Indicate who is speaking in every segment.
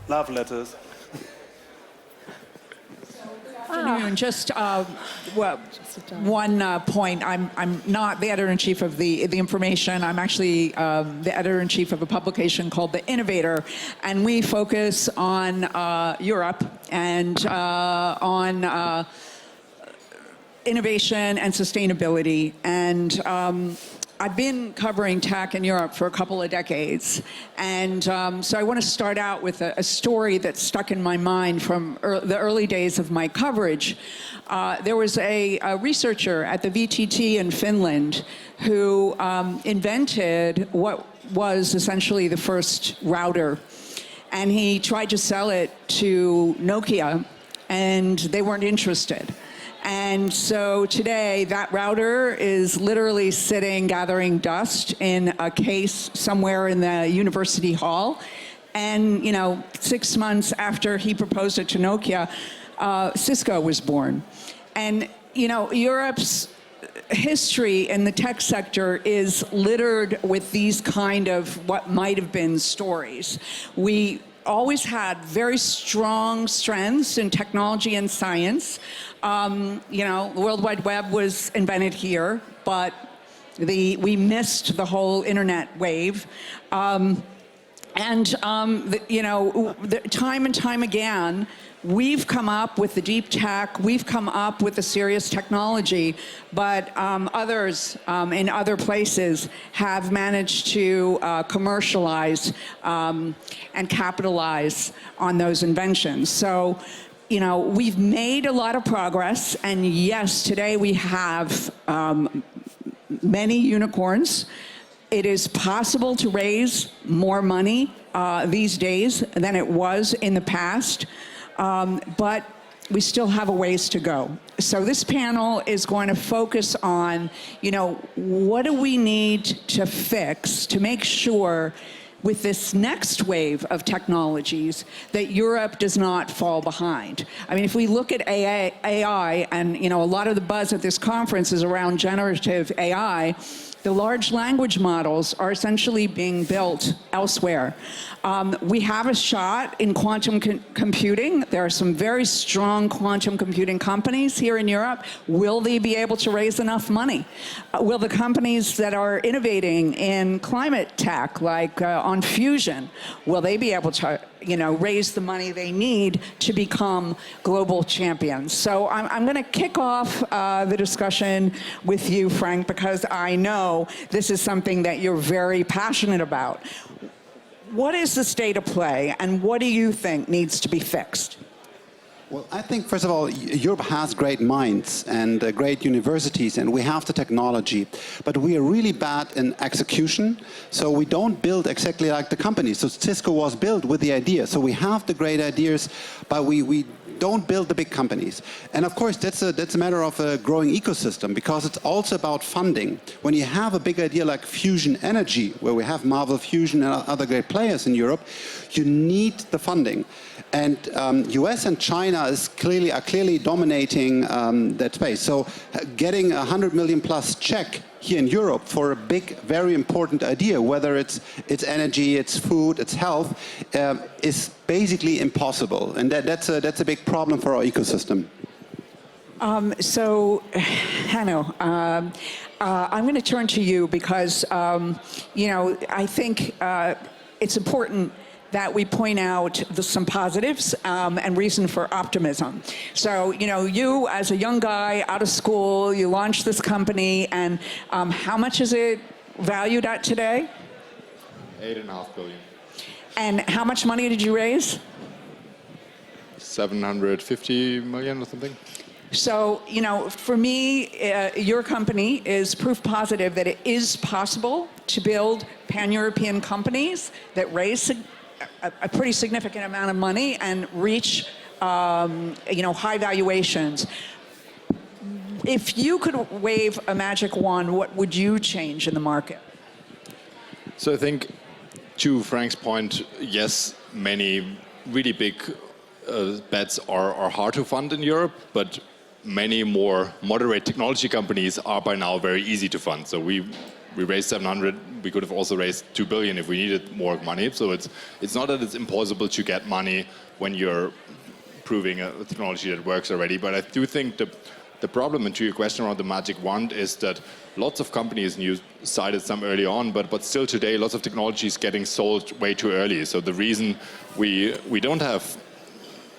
Speaker 1: Love letters.
Speaker 2: Afternoon. Just one point. I'm not the editor-in-chief of the information. I'm actually the editor-in-chief of a publication called The Innovator, and we focus on Europe and on innovation and sustainability. And I've been covering tech in Europe for a couple of decades, and so I want to start out with a story that stuck in my mind from the early days of my coverage. There was a researcher at the VTT in Finland who invented what was essentially the first router, and he tried to sell it to Nokia, and they weren't interested. And so today, that router is literally sitting, gathering dust in a case somewhere in the university hall. And, 6 months after he proposed it to Nokia, Cisco was born. And, Europe's history in the tech sector is littered with these kind of what might have been stories. We always had very strong strengths in technology and science. The World Wide Web was invented here, but we missed the whole internet wave. Time and time again, we've come up with the deep tech, we've come up with the serious technology, but others in other places have managed to commercialize and capitalize on those inventions. So, we've made a lot of progress, and yes, today we have many unicorns. It is possible to raise more money these days than it was in the past. But we still have a ways to go. So this panel is going to focus on, what do we need to fix to make sure with this next wave of technologies that Europe does not fall behind. I mean, if we look at AI and, a lot of the buzz at this conference is around generative AI, the large language models are essentially being built elsewhere. We have a shot in quantum computing. There are some very strong quantum computing companies here in Europe. Will they be able to raise enough money? Will the companies that are innovating in climate tech, like on fusion, will they be able to raise the money they need to become global champions? So I'm going to kick off the discussion with you, Frank, because I know this is something that you're very passionate about. What is the state of play, and what do you think needs to be fixed?
Speaker 3: Well, I think, first of all, Europe has great minds and great universities, and we have the technology. But we are really bad in execution, so we don't build exactly like the companies. So Cisco was built with the idea. So we have the great ideas, but we don't build the big companies. And of course, that's a matter of a growing ecosystem, because it's also about funding. When you have a big idea like fusion energy, where we have Marvel Fusion and other great players in Europe, you need the funding. And US and China are clearly dominating that space. So getting a 100 million plus check here in Europe for a big, very important idea, whether it's energy, it's food, it's health, is basically impossible. And that's a big problem for our ecosystem.
Speaker 2: Hanno, I'm going to turn to you because, I think it's important that we point out some positives and reason for optimism. So, you as a young guy out of school, you launched this company, and how much is it valued at today?
Speaker 4: $8.5 billion.
Speaker 2: And how much money did you raise?
Speaker 4: 750 million or something.
Speaker 2: So, for me, your company is proof positive that it is possible to build pan-European companies that raise a pretty significant amount of money and reach, high valuations. If you could wave a magic wand, what would you change in the market?
Speaker 4: So I think, to Frank's point, yes, many really big bets are hard to fund in Europe, but many more moderate technology companies are by now very easy to fund. So we we raised 700. We could have also raised 2 billion if we needed more money. So it's not that it's impossible to get money when you're proving a technology that works already. But I do think the problem, and to your question around the magic wand, is that lots of companies, and you cited some early on, but still today, lots of technology is getting sold way too early. So the reason we don't have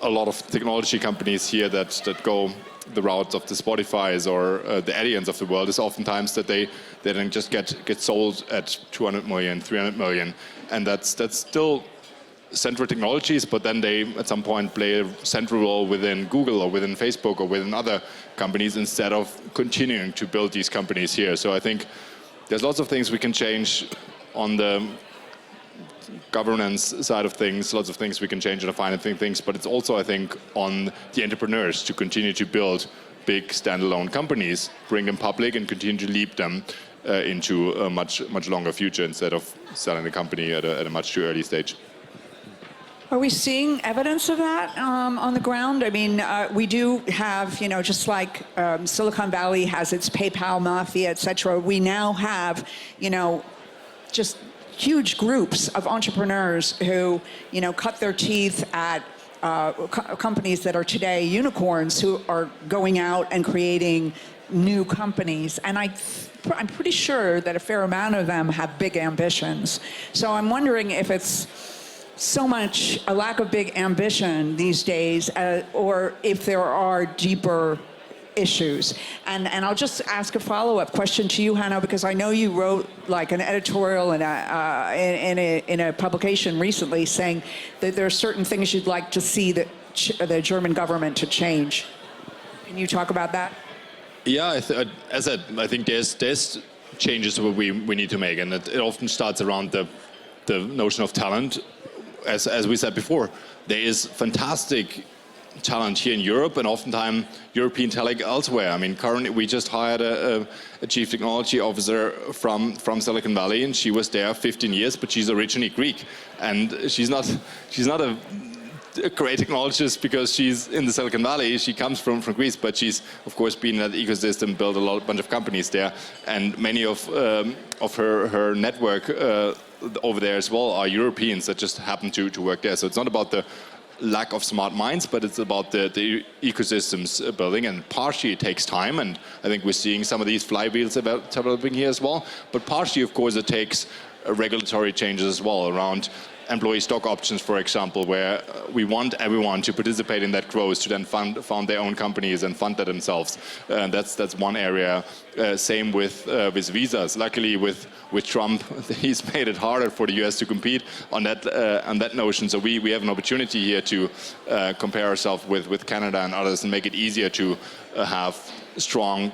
Speaker 4: a lot of technology companies here that go the routes of the Spotifys or the Adyen's of the world is oftentimes that they then just get sold at 200 million, 300 million, and that's still central technologies, but then they at some point play a central role within Google or within Facebook or within other companies instead of continuing to build these companies here. So I think there's lots of things we can change on the governance side of things, lots of things we can change on the financing things, but it's also, I think, on the entrepreneurs to continue to build big standalone companies, bring them public and continue to lead them into a much longer future instead of selling the company at a much too early stage.
Speaker 2: Are we seeing evidence of that on the ground? I mean, we do have, just like Silicon Valley has its PayPal mafia, et cetera, we now have, just huge groups of entrepreneurs who, cut their teeth at companies that are today unicorns who are going out and creating new companies. And I'm pretty sure that a fair amount of them have big ambitions. So I'm wondering if it's so much a lack of big ambition these days, or if there are deeper issues. And I'll just ask a follow-up question to you, Hanno, because I know you wrote like an editorial in a publication recently saying that there are certain things you'd like to see the German government to change. Can you talk about that?
Speaker 4: Yeah, as I said, I think there's changes that we need to make, and it often starts around the notion of talent. As we said before, there is fantastic talent here in Europe and oftentimes European talent elsewhere. I mean, currently we just hired a chief technology officer from Silicon Valley, and she was there 15 years, but she's originally Greek, and she's not a great technologist because she's in the Silicon Valley. She comes from Greece, but she's of course been in that ecosystem, built a bunch of companies there, and many of her network over there as well are Europeans that just happen to work there. So it's not about the lack of smart minds, but it's about the ecosystems building, and partially it takes time, and I think we're seeing some of these flywheels developing here as well, but partially of course it takes regulatory changes as well around employee stock options, for example, where we want everyone to participate in that growth, to then found their own companies and fund that themselves. That's one area. Same with visas. Luckily, with Trump, he's made it harder for the US to compete on that notion. So we have an opportunity here to compare ourselves with Canada and others and make it easier to have strong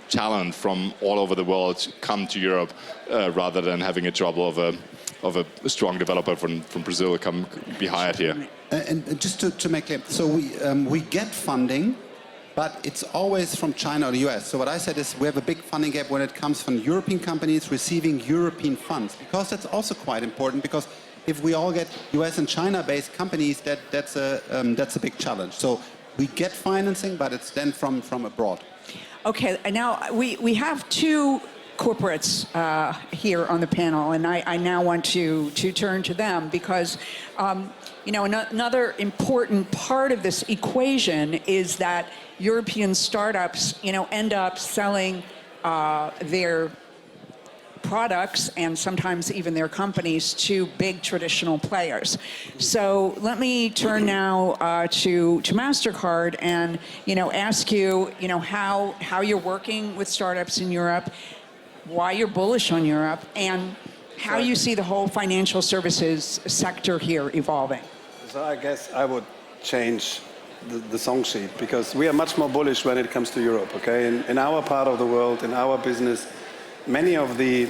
Speaker 4: talent from all over the world come to Europe rather than having a trouble of a strong developer from Brazil come be hired here.
Speaker 3: And just to make clear, so we get funding, but it's always from China or the US. So what I said is we have a big funding gap when it comes from European companies receiving European funds, because that's also quite important, because if we all get US and China-based companies, that's a big challenge. So we get financing, but it's then from abroad.
Speaker 2: Okay, and now we have two corporates here on the panel, and I now want to turn to them because another important part of this equation is that European startups end up selling their products and sometimes even their companies to big traditional players. So let me turn now to MasterCard and ask you how you're working with startups in Europe, why you're bullish on Europe, and how you see the whole financial services sector here evolving.
Speaker 1: So I guess I would change the song sheet, because we are much more bullish when it comes to Europe, okay? In our part of the world, in our business, many of the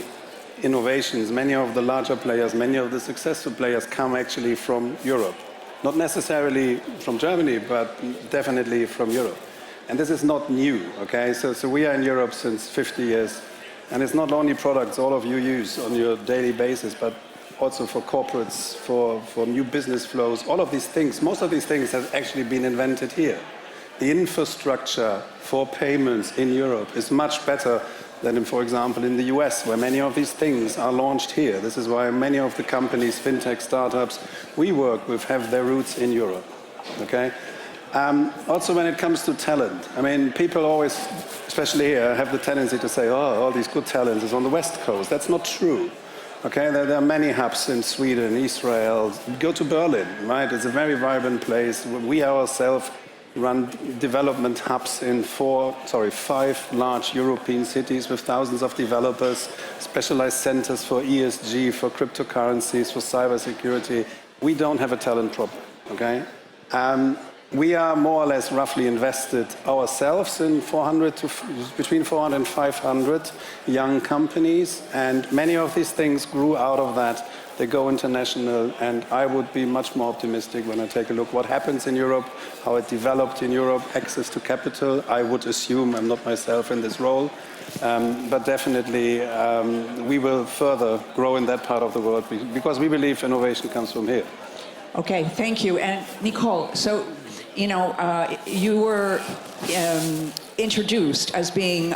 Speaker 1: innovations, many of the larger players, many of the successful players come actually from Europe. Not necessarily from Germany, but definitely from Europe. And this is not new, okay? So we are in Europe since 50 years. And it's not only products all of you use on your daily basis, but also for corporates, for new business flows, all of these things. Most of these things have actually been invented here. The infrastructure for payments in Europe is much better than, in, for example, in the US, where many of these things are launched here. This is why many of the companies, fintech startups we work with have their roots in Europe. Okay? Also, when it comes to talent, I mean, people always, especially here, have the tendency to say, oh, all these good talent is on the West Coast. That's not true. Okay, there are many hubs in Sweden, Israel. Go to Berlin, right? It's a very vibrant place. We ourselves run development hubs in 5 large European cities with thousands of developers, specialized centers for ESG, for cryptocurrencies, for cybersecurity. We don't have a talent problem, okay? We are more or less roughly invested ourselves in between 400 and 500 young companies, and many of these things grew out of that. They go international, and I would be much more optimistic when I take a look what happens in Europe, how it developed in Europe, access to capital. I would assume, I'm not myself in this role, but definitely we will further grow in that part of the world because we believe innovation comes from here.
Speaker 2: Okay, thank you. And Nicole, so, you know, you were introduced as being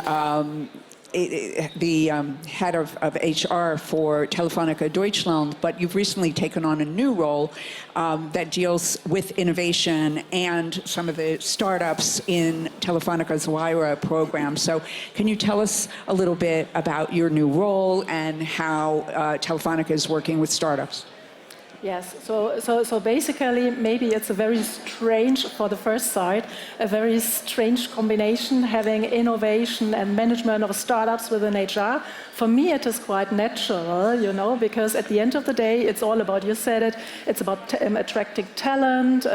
Speaker 2: the head of HR for Telefonica Deutschland, but you've recently taken on a new role that deals with innovation and some of the startups in Telefonica's Lyra program. So can you tell us a little bit about your new role and how Telefonica is working with startups?
Speaker 5: Yes, so basically maybe it's a very strange, for the first sight, a very strange combination having innovation and management of startups within HR. For me it is quite natural, you know, because at the end of the day it's all about, you said it, it's about attracting talent,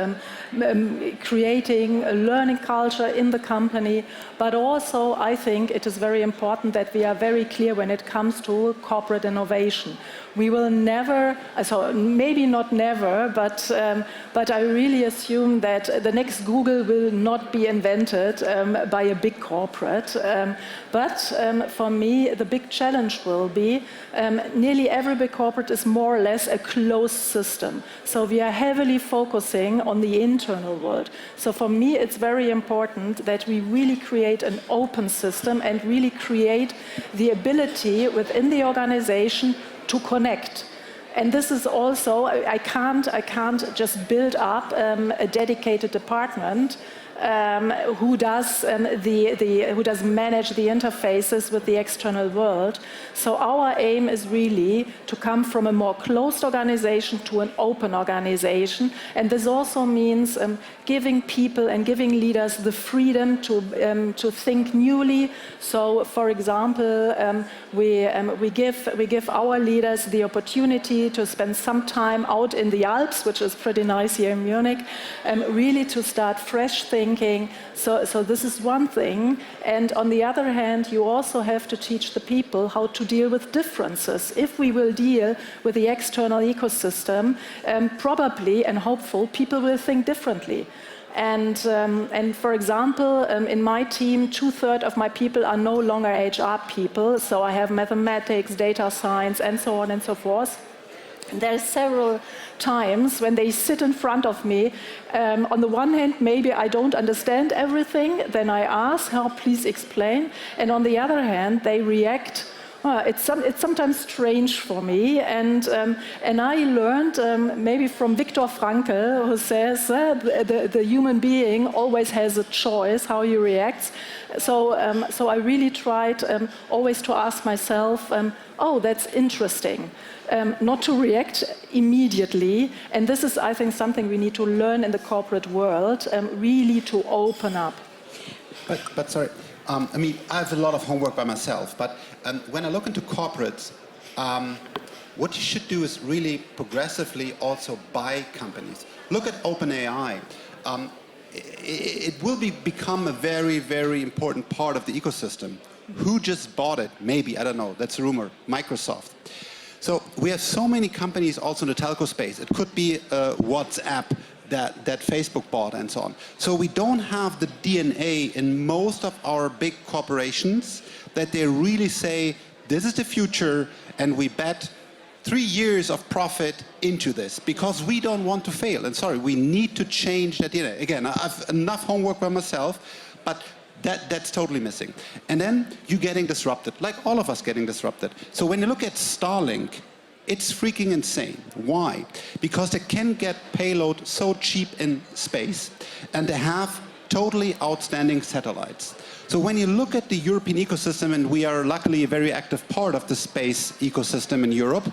Speaker 5: creating a learning culture in the company, but also I think it is very important that we are very clear when it comes to corporate innovation. We will never, so maybe not never, but I really assume that the next Google will not be invented by a big corporate. But for me, the big challenge will be nearly every big corporate is more or less a closed system. So we are heavily focusing on the internal world. So for me, it's very important that we really create an open system and really create the ability within the organization to connect. And this is also, I can't just build up a dedicated department who does manage the interfaces with the external world. So our aim is really to come from a more closed organization to an open organization, and this also means giving people and giving leaders the freedom to think newly. So, for example, we give our leaders the opportunity to spend some time out in the Alps, which is pretty nice here in Munich, really to start fresh thinking. So this is one thing. And on the other hand, you also have to teach the people how to deal with differences. If we will deal with the external ecosystem, probably and hopeful, people will think differently. And for example, in my team, 2/3 of my people are no longer HR people. So I have mathematics, data science, and so on and so forth. There are several times when they sit in front of me. On the one hand, maybe I don't understand everything. Then I ask, please explain. And on the other hand, they react. It's sometimes strange for me, and I learned maybe from Viktor Frankl, who says the human being always has a choice how he reacts. So I really tried always to ask myself, oh, that's interesting. Not to react immediately, and this is, I think, something we need to learn in the corporate world, really to open up.
Speaker 3: But sorry, I mean, I have a lot of homework by myself, but when I look into corporates, what you should do is really progressively also buy companies. Look at OpenAI. It will become a very, very important part of the ecosystem. Who just bought it? Maybe, I don't know, that's a rumor, Microsoft. So we have so many companies also in the telco space. It could be WhatsApp that Facebook bought and so on. So we don't have the DNA in most of our big corporations that they really say, this is the future, and we bet 3 years of profit into this because we don't want to fail. And sorry, we need to change that DNA. Again, I have enough homework by myself, but That's totally missing. And then you're getting disrupted, like all of us getting disrupted. So when you look at Starlink, it's freaking insane. Why? Because they can get payload so cheap in space, and they have totally outstanding satellites. So when you look at the European ecosystem, and we are luckily a very active part of the space ecosystem in Europe,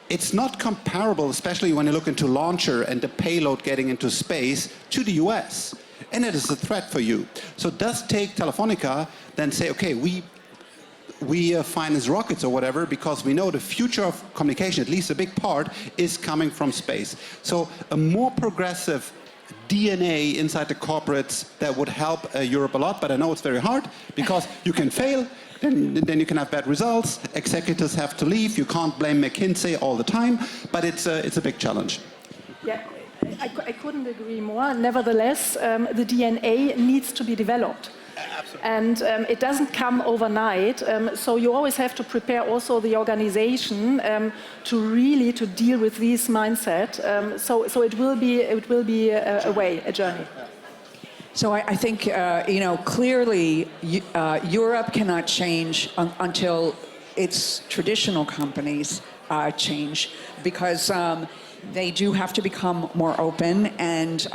Speaker 3: it's not comparable, especially when you look into launcher and the payload getting into space, to the US. And it is a threat for you. So it does take Telefonica then say, okay, we finance rockets or whatever, because we know the future of communication, at least a big part, is coming from space. So a more progressive DNA inside the corporates that would help Europe a lot, but I know it's very hard because you can fail, then you can have bad results, executives have to leave, you can't blame McKinsey all the time, but it's a big challenge.
Speaker 5: Yeah, I couldn't agree more. Nevertheless, the DNA needs to be developed. And it doesn't come overnight, so you always have to prepare also the organization to deal with this mindset. So it will be a journey.
Speaker 2: So I think clearly Europe cannot change until its traditional companies change, because they do have to become more open, and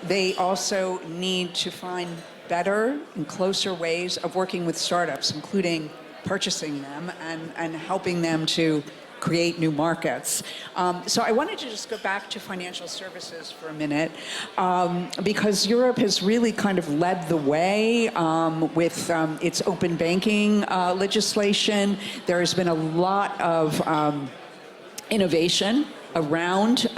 Speaker 2: they also need to find better and closer ways of working with startups, including purchasing them and helping them to create new markets. So I wanted to just go back to financial services for a minute, because Europe has really kind of led the way with its open banking legislation. There has been a lot of innovation around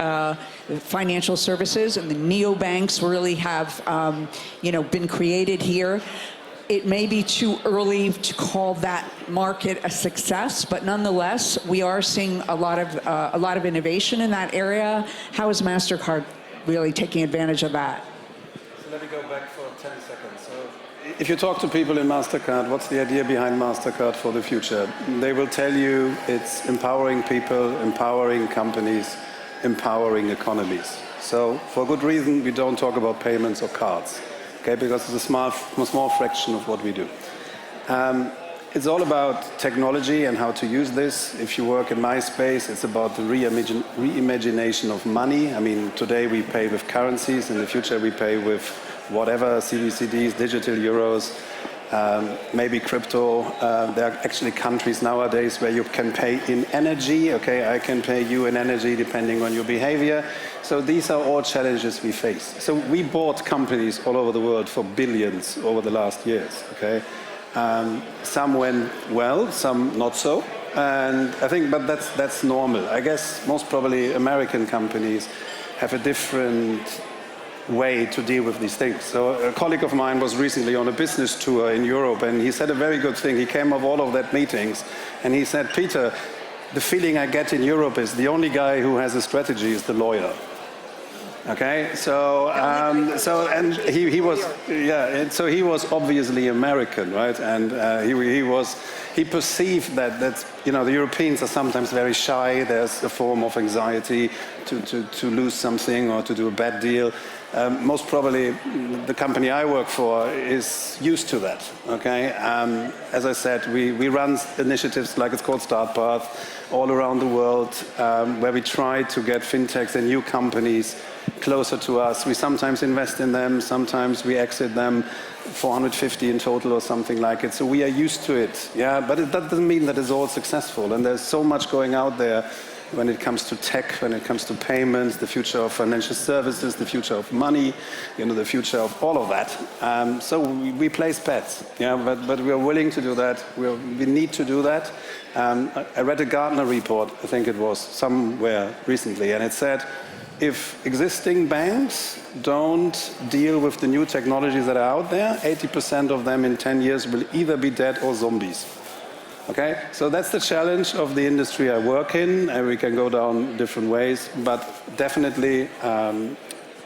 Speaker 2: financial services, and the neobanks really have been created here. It may be too early to call that market a success, but nonetheless, we are seeing a lot of innovation in that area. How is MasterCard really taking advantage of that?
Speaker 1: So let me go back for 10 seconds. So if you talk to people in MasterCard, what's the idea behind MasterCard for the future? They will tell you it's empowering people, empowering companies, empowering economies. So for good reason, we don't talk about payments or cards, okay? Because it's a small fraction of what we do. It's all about technology and how to use this. If you work in my space, it's about the reimagination of money. I mean, today we pay with currencies. In the future, we pay with whatever, CBCDs, digital euros, maybe crypto. There are actually countries nowadays where you can pay in energy. Okay, I can pay you in energy depending on your behavior. So these are all challenges we face. So we bought companies all over the world for billions over the last years. Okay, some went well, some not so. And I think, but that's normal. I guess most probably American companies have a different way to deal with these things. So a colleague of mine was recently on a business tour in Europe, and he said a very good thing. He came off all of that meetings, and he said, Peter, the feeling I get in Europe is the only guy who has a strategy is the lawyer. Okay, so he was obviously American, right? And he perceived that the Europeans are sometimes very shy. There's a form of anxiety to lose something or to do a bad deal. Most probably, the company I work for is used to that. Okay, as I said, we run initiatives like it's called Start Path all around the world, where we try to get fintechs and new companies closer to us. We sometimes invest in them, sometimes we exit them, 450 in total or something like it. So we are used to it, yeah. But that doesn't mean that it's all successful. And there's so much going out there when it comes to tech, when it comes to payments, the future of financial services, the future of money, the future of all of that. So we place bets, yeah. But we are willing to do that. We need to do that. I read a Gartner report, I think it was somewhere recently, and it said, if existing banks don't deal with the new technologies that are out there, 80% of them in 10 years will either be dead or zombies. Okay, so that's the challenge of the industry I work in, and we can go down different ways, but definitely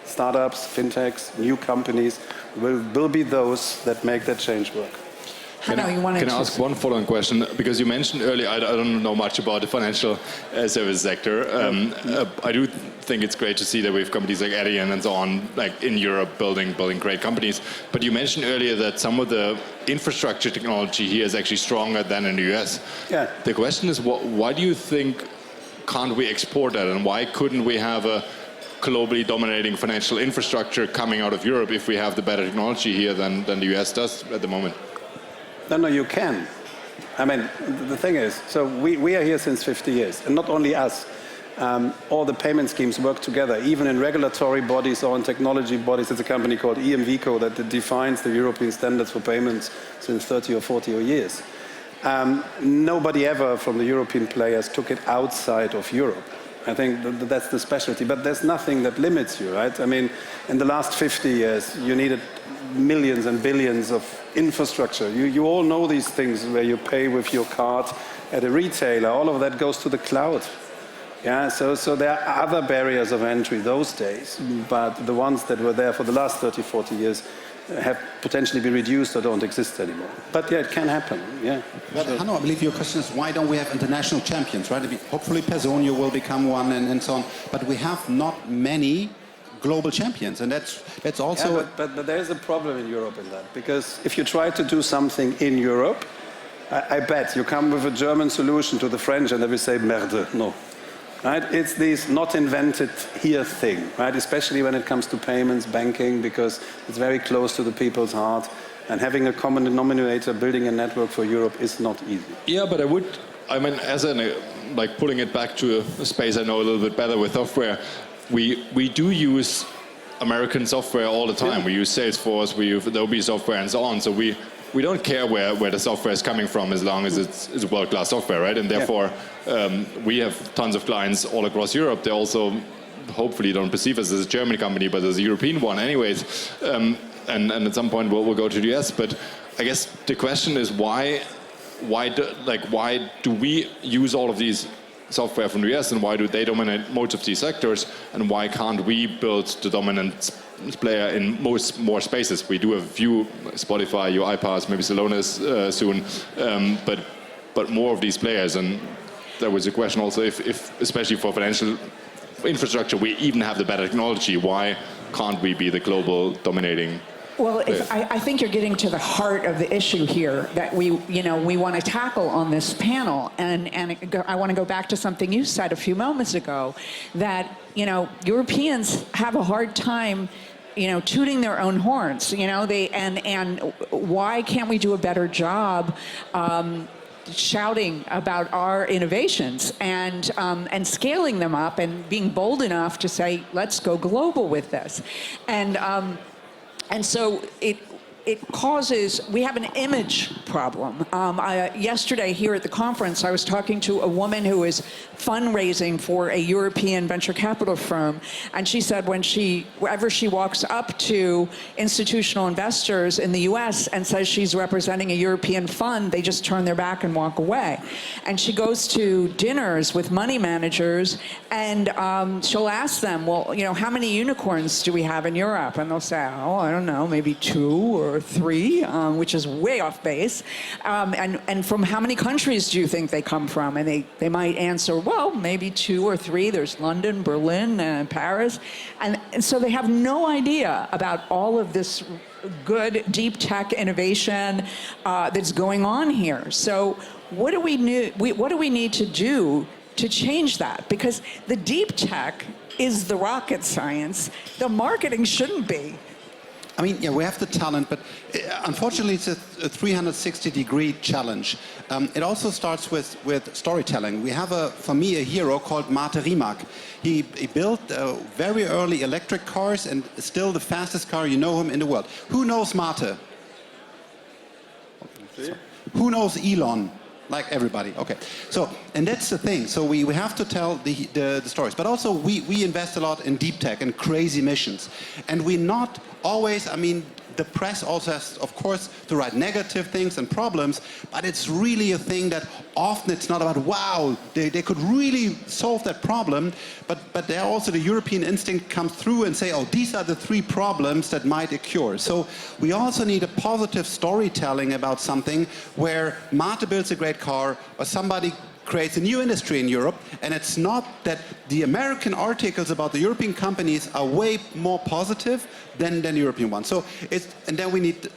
Speaker 1: startups, fintechs, new companies will be those that make that change work.
Speaker 4: Can I ask one following question? Because you mentioned earlier, I don't know much about the financial service sector. I do think it's great to see that we have companies like Adyen and so on, like in Europe, building great companies. But you mentioned earlier that some of the infrastructure technology here is actually stronger than in the US.
Speaker 1: Yeah.
Speaker 4: The question is, why do you think can't we export that, and why couldn't we have a globally dominating financial infrastructure coming out of Europe if we have the better technology here than the US does at the moment?
Speaker 1: No, you can. I mean, the thing is, so we are here since 50 years, and not only us. All the payment schemes work together, even in regulatory bodies or in technology bodies. It's a company called EMVCO that defines the European standards for payments since 30 or 40 years. Nobody ever from the European players took it outside of Europe. I think that's the specialty, but there's nothing that limits you, right? I mean, in the last 50 years, you needed millions and billions of infrastructure. You all know these things where you pay with your card at a retailer. All of that goes to the cloud. Yeah, so there are other barriers of entry those days, but the ones that were there for the last 30, 40 years have potentially been reduced or don't exist anymore. But yeah, it can happen, yeah.
Speaker 3: But
Speaker 1: sure.
Speaker 3: Hanno, I believe your question is, why don't we have international champions, right? Hopefully Personio will become one and so on, but we have not many global champions, and that's also...
Speaker 1: Yeah, but there is a problem in Europe in that, because if you try to do something in Europe, I bet you come with a German solution to the French and they will say, merde, no. Right? It's this not invented here thing, right? Especially when it comes to payments, banking, because it's very close to the people's heart. And having a common denominator, building a network for Europe is not easy.
Speaker 4: Yeah, but I mean, as like pulling it back to a space I know a little bit better with software, we do use American software all the time. Yeah. We use Salesforce, we use Adobe software and so on. So we don't care where the software is coming from as long as it's world-class software, right? And therefore, we have tons of clients all across Europe. They also hopefully don't perceive us as a German company, but as a European one anyways. And at some point we'll go to the US. But I guess the question is why do we use all of these software from the US, and why do they dominate most of these sectors, and why can't we build the dominant player in more spaces? We do have a few, Spotify, UiPath, maybe Celonis soon, but more of these players. And there was a question also if especially for financial infrastructure, we even have the better technology, why can't we be the global dominating?
Speaker 2: Well, I think you're getting to the heart of the issue here that we want to tackle on this panel, and I want to go back to something you said a few moments ago, that Europeans have a hard time tooting their own horns. And why can't we do a better job shouting about our innovations and scaling them up and being bold enough to say, let's go global with this. And so it causes, we have an image problem. Yesterday here at the conference, I was talking to a woman who is fundraising for a European venture capital firm, and she said whenever she walks up to institutional investors in the US and says she's representing a European fund, they just turn their back and walk away. And she goes to dinners with money managers, and she'll ask them, well, how many unicorns do we have in Europe? And they'll say, oh, I don't know, maybe 2 or 3, which is way off base. And from how many countries do you think they come from? And they might answer, well, maybe 2 or 3. There's London, Berlin, and Paris. And so they have no idea about all of this good deep tech innovation that's going on here. So what do we need to do to change that? Because the deep tech is the rocket science. The marketing shouldn't be.
Speaker 3: I mean, yeah, we have the talent, but unfortunately it's a 360-degree challenge. It also starts with storytelling. We have, for me, a hero called Mate Rimac. He built very early electric cars and still the fastest car, you know him, in the world. Who knows Mate? Who knows Elon? Like everybody, okay. So, and that's the thing. So we have to tell the stories. But also we invest a lot in deep tech and crazy missions. And we not always, I mean, the press also has, of course, to write negative things and problems, but it's really a thing that often it's not about, wow, they could really solve that problem, but there also the European instinct comes through and say, oh, these are the 3 problems that might occur. So we also need a positive storytelling about something where Mate builds a great car, or somebody creates a new industry in Europe, and it's not that the American articles about the European companies are way more positive than European ones. So and then we need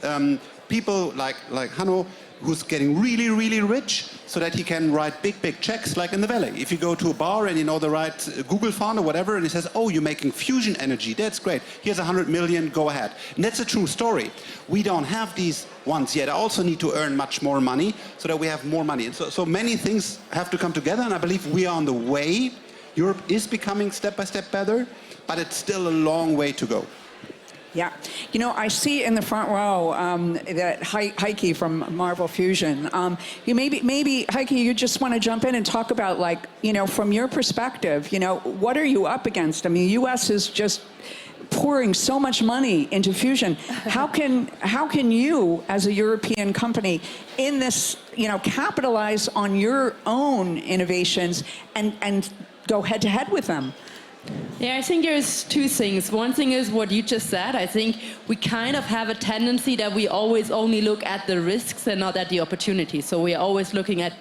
Speaker 3: people like Hanno, who's getting really, really rich so that he can write big checks like in the Valley. If you go to a bar and you know the right Google font or whatever, and he says, oh, you're making fusion energy, that's great. Here's 100 million, go ahead. And that's a true story. We don't have these ones yet. I also need to earn much more money so that we have more money. And so many things have to come together, and I believe we are on the way. Europe is becoming step by step better, but it's still a long way to go.
Speaker 2: Yeah. You know, I see in the front row that Heike from Marvel Fusion. You maybe Heike, you just want to jump in and talk about, like, you know, from your perspective, you know, what are you up against? I mean, the U.S. is just pouring so much money into fusion. How can you, as a European company, in this, you know, capitalize on your own innovations and go head to head with them?
Speaker 6: Yeah, I think there's 2 things. One thing is what you just said. I think we kind of have a tendency that we always only look at the risks and not at the opportunities. So we are always looking at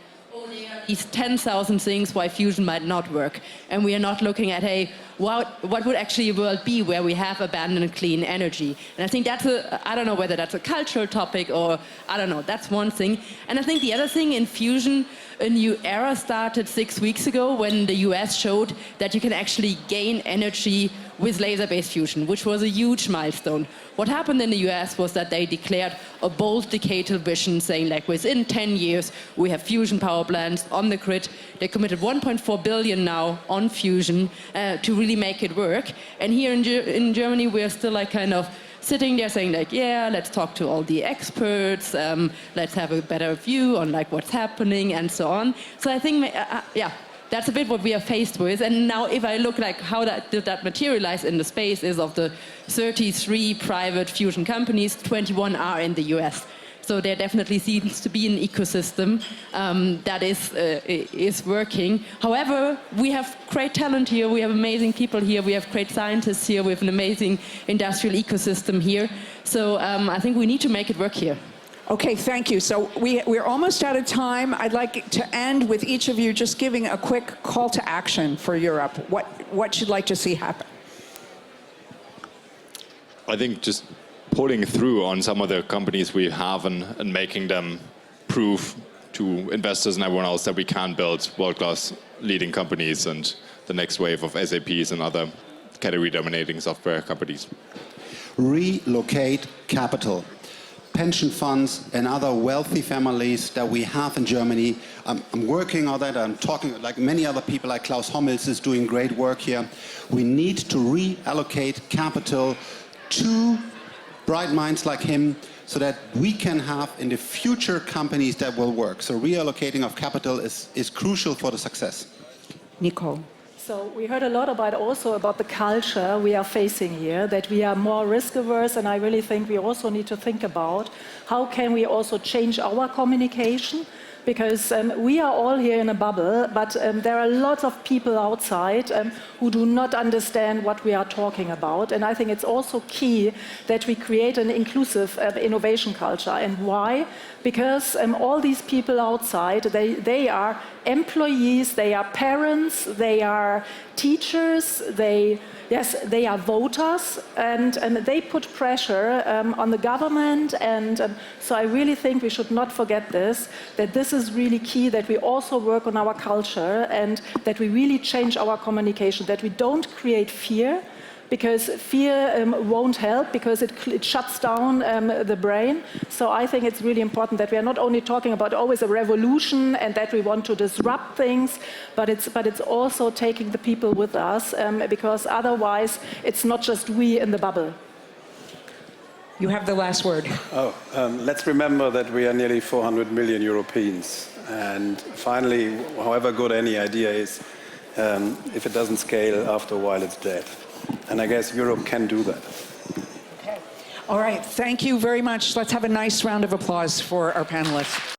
Speaker 6: these 10,000 things why fusion might not work. And we are not looking at, hey, what would actually a world be where we have abundant clean energy? And I think that's I don't know whether that's a cultural topic or, I don't know, that's one thing. And I think the other thing in fusion, a new era started 6 weeks ago when the US showed that you can actually gain energy with laser-based fusion, which was a huge milestone. What happened in the US was that they declared a bold decadal vision, saying, like, within 10 years, we have fusion power plants on the grid. They committed 1.4 billion now on fusion to really make it work. And here in Germany, we're still, like, kind of sitting there saying, like, yeah, let's talk to all the experts, let's have a better view on, like, what's happening and so on. So I think, yeah, that's a bit what we are faced with. And now if I look, like, how did that materialize in the space is of the 33 private fusion companies, 21 are in the US. So there definitely seems to be an ecosystem that is working. However, we have great talent here, we have amazing people here, we have great scientists here, we have an amazing industrial ecosystem here. So I think we need to make it work here.
Speaker 2: Okay, thank you. So we're almost out of time. I'd like to end with each of you just giving a quick call to action for Europe. What you'd like to see happen?
Speaker 4: I think just pulling through on some of the companies we have and making them prove to investors and everyone else that we can build world-class leading companies and the next wave of SAPs and other category-dominating software companies.
Speaker 3: Relocate capital. Pension funds and other wealthy families that we have in Germany. I'm working on that. I'm talking, like many other people, like Klaus Hommels is doing great work here. We need to reallocate capital to bright minds like him so that we can have in the future companies that will work. So reallocating of capital is crucial for the success.
Speaker 2: Nicole.
Speaker 5: So we heard a lot about the culture we are facing here, that we are more risk averse, and I really think we also need to think about how can we also change our communication, because we are all here in a bubble, but there are lots of people outside who do not understand what we are talking about. And I think it's also key that we create an inclusive innovation culture. And why? Because all these people outside, they are employees, they are parents, they are teachers, they are voters, and they put pressure on the government. And so I really think we should not forget this, that this is really key, that we also work on our culture and that we really change our communication, that we don't create fear, because fear won't help, because it shuts down the brain. So I think it's really important that we are not only talking about always a revolution and that we want to disrupt things, but it's also taking the people with us, because otherwise it's not just we in the bubble.
Speaker 2: You have the last word.
Speaker 1: Let's remember that we are nearly 400 million Europeans. And finally, however good any idea is, if it doesn't scale, after a while it's dead. And I guess Europe can do that.
Speaker 2: Okay. All right. Thank you very much. Let's have a nice round of applause for our panelists.